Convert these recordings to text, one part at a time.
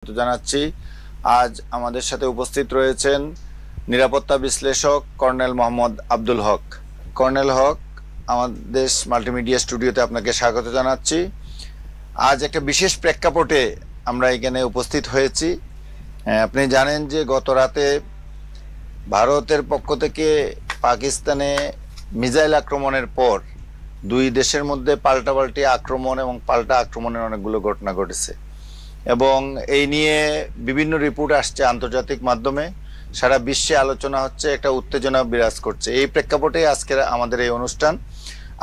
জানাচ্ছি। আজ আমাদের সাথে উপস্থিত রয়েছেন নিরাপত্তা বিশ্লেষক কর্নেল মোহাম্মদ আব্দুল হক। কর্নেল হক, আমাদের মাল্টিমিডিয়া স্টুডিওতে আপনাকে স্বাগত জানাচ্ছি। আজ একটা বিশেষ প্রেক্ষাপটে আমরা এখানে উপস্থিত হয়েছি। আপনি জানেন যে গত রাতে ভারতের পক্ষ থেকে পাকিস্তানে মিসাইল আক্রমণের পর দুই দেশের মধ্যে পাল্টাপাল্টি আক্রমণ এবং পাল্টা আক্রমণের অনেকগুলো ঘটনা ঘটেছে এবং এই নিয়ে বিভিন্ন রিপোর্ট আসছে আন্তর্জাতিক মাধ্যমে, সারা বিশ্বে আলোচনা হচ্ছে, একটা উত্তেজনা বিরাজ করছে। এই প্রেক্ষাপটে আজকের আমাদের এই অনুষ্ঠান।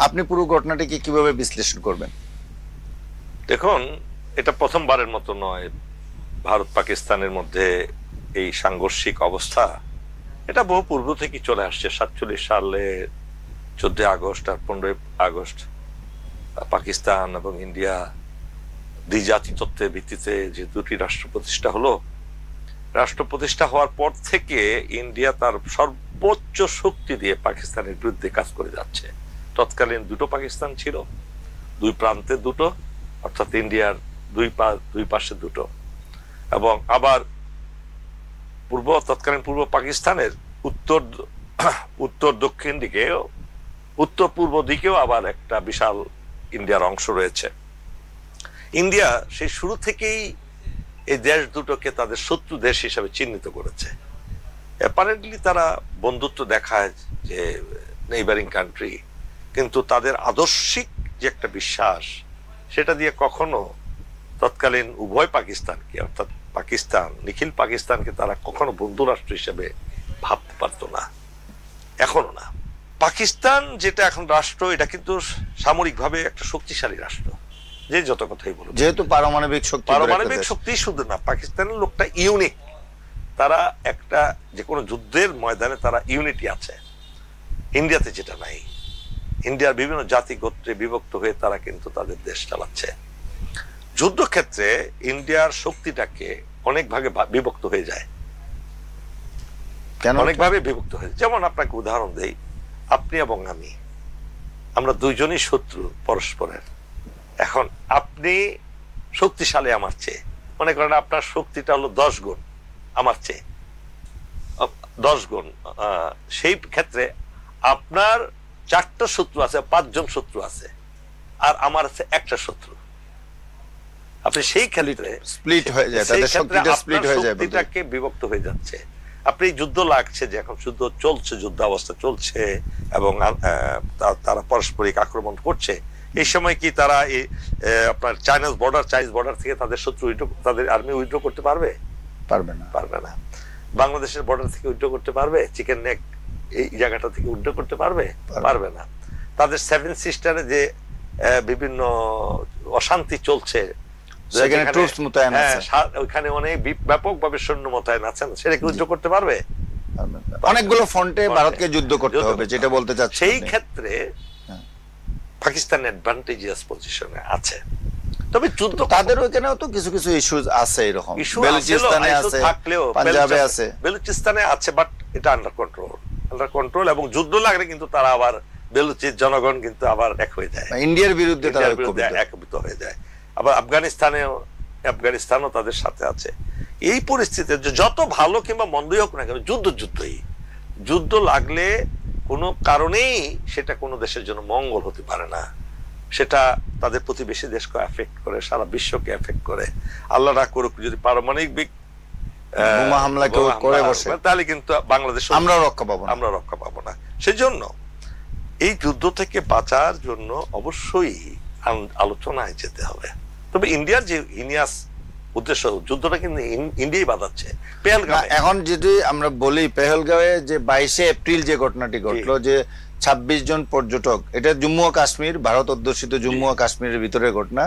আপনি পুরো ঘটনাটিকে কিভাবে বিশ্লেষণ করবেন? দেখুন, এটা প্রথমবারের মতো নয় ভারত পাকিস্তানের মধ্যে এই সাংঘর্ষিক অবস্থা। এটা বহু পূর্ব থেকে চলে আসছে। 47 সালে 14 আগস্ট আর 15 আগস্ট পাকিস্তান এবং ইন্ডিয়া দ্বিজাতি তত্ত্বের ভিত্তিতে যে দুটি রাষ্ট্র প্রতিষ্ঠা হলো, রাষ্ট্র প্রতিষ্ঠা হওয়ার পর থেকে ইন্ডিয়া তার সর্বোচ্চ শক্তি দিয়ে পাকিস্তানের বিরুদ্ধে কাজ করে যাচ্ছে। তৎকালীন দুটো পাকিস্তান ছিল, দুই প্রান্তে দুটো, অর্থাৎ ইন্ডিয়ার দুই পাশে দুটো, এবং আবার তৎকালীন পূর্ব পাকিস্তানের উত্তর দক্ষিণ দিকে, উত্তর পূর্ব দিকেও আবার একটা বিশাল ইন্ডিয়ার অংশ রয়েছে। ইন্ডিয়া সেই শুরু থেকেই এই দেশ দুটোকে তাদের শত্রু দেশ হিসেবে চিহ্নিত করেছে। অ্যাপারেন্টলি তারা বন্ধুত্ব দেখায় যে নেইবারিং কান্ট্রি, কিন্তু তাদের আদর্শিক যে একটা বিশ্বাস, সেটা দিয়ে কখনো তৎকালীন উভয় পাকিস্তানকে, অর্থাৎ পাকিস্তান, নিখিল পাকিস্তানকে তারা কখনো বন্ধু রাষ্ট্র হিসেবে ভাবতে পারতো না, এখনো না। পাকিস্তান যেটা এখন রাষ্ট্র, এটা কিন্তু সামরিকভাবে একটা শক্তিশালী রাষ্ট্র, যে যত কথাই বলুন, যেহেতু পারমাণবিক শক্তি শুধু না, পাকিস্তানের লোকটা ইউনিক। তারা একটা যে কোনো যুদ্ধের ময়দানে তারা ইউনিটি আছে, ইন্ডিয়াতে যেটা নাই। ইন্ডিয়ার বিভিন্ন জাতি গোত্রে বিভক্ত হয়ে তারা কিন্তু তাদের দেশ চালাচ্ছে। যুদ্ধক্ষেত্রে ইন্ডিয়ার শক্তিটাকে অনেক ভাগে বিভক্ত হয়ে যায়, অনেকভাবে বিভক্ত হয়ে যায়। যেমন আপনাকে উদাহরণ দেই, আপনি এবং আমরা দুইজনই শত্রু পরস্পরের। এখন আপনি শক্তিশালী আমার চেয়ে, মনে করেন আপনার শক্তিটা হলো 10 গুণ আমার চেয়ে, 10 গুণ। সেই ক্ষেত্রে আপনার 4টা শত্রু আছে, 5 জন শত্রু আছে, আর আমার আছে একটা শত্রু। আপনি সেই ক্ষেত্রে স্প্লিট হয়ে যায়, তাদের শক্তিটা স্প্লিট হয়ে যায়, শক্তিটাকে বিভক্ত হয়ে যাচ্ছে। আপনি যুদ্ধ লাগছে, যে এখন যুদ্ধ চলছে, যুদ্ধ অবস্থা চলছে এবং তারা পারস্পরিক আক্রমণ করছে। এই সময় কি তারা আপনার চাইনিজ বর্ডার থেকে তাদের শত্রু তাদের আর্মি উইথড্র করতে পারবে? পারবে না। বাংলাদেশের বর্ডার থেকে উইথড্র করতে পারবে? চিকেন নেক এই জায়গাটা থেকে উইথড্র করতে পারবে না। তাদের 7 সিস্টারে যে বিভিন্ন অশান্তি চলছে, ওইখানে অনেক ব্যাপকভাবে সৈন্য মোতায়েন আছেন, সেটাকে উইথড্র করতে পারবে? অনেকগুলো ফ্রন্টে ভারতকে যুদ্ধ করতে হবে, যেটা বলতে চাচ্ছি। সেই ক্ষেত্রে পাকিস্তান অ্যাডভান্টেজিয়াস পজিশনে আছে। তবে যুদ্ধ তাদের ওখানেও তো কিছু কিছু ইস্যুস আছে, এরকম বেলুচিস্তানে আছে, পাঞ্জাবে আছে, বেলুচিস্তানে আছে, বাট এটা আন্ডার কন্ট্রোল। এবং যুদ্ধ লাগলে কিন্তু তারা আবার বেলুচির জনগণ কিন্তু আবার এক হয়ে যায়, ইন্ডিয়ার বিরুদ্ধে তারা একভূত হয়ে যায়। আবার আফগানিস্তানও তাদের সাথে আছে। এই পরিস্থিতিতে যত ভালো কিংবা মন্দই হোক না কেন, যুদ্ধ লাগলে কোনো কারণেই সেটা কোনো দেশের জন্য মঙ্গল হতে পারে না। সেটা তাদের প্রতিবেশী দেশকে এফেক্ট করে, সারা বিশ্বকে এফেক্ট করে। আল্লাহ না করুক যদি পারমাণবিক হামলা করে বসে, তাহলে কিন্তু বাংলাদেশ আমরা রক্ষা পাবো না। সেজন্য এই যুদ্ধ থেকে বাঁচার জন্য অবশ্যই আলোচনায় যেতে হবে। তবে ইন্ডিয়ার যে হিনিয়াস উদ্দেশ্য, যুদ্ধটা কিন্তু ইন্ডিয়াই বাঁধাচ্ছে। এখন যদি আমরা বলি, পেহেলগাঁওয়ে যে 22শে এপ্রিল যে ঘটনাটি ঘটলো, যে 26 জন পর্যটক, এটা জম্মু ও কাশ্মীর, ভারত অধ্যুষিত জম্মু ও কাশ্মীরের ভিতরে ঘটনা,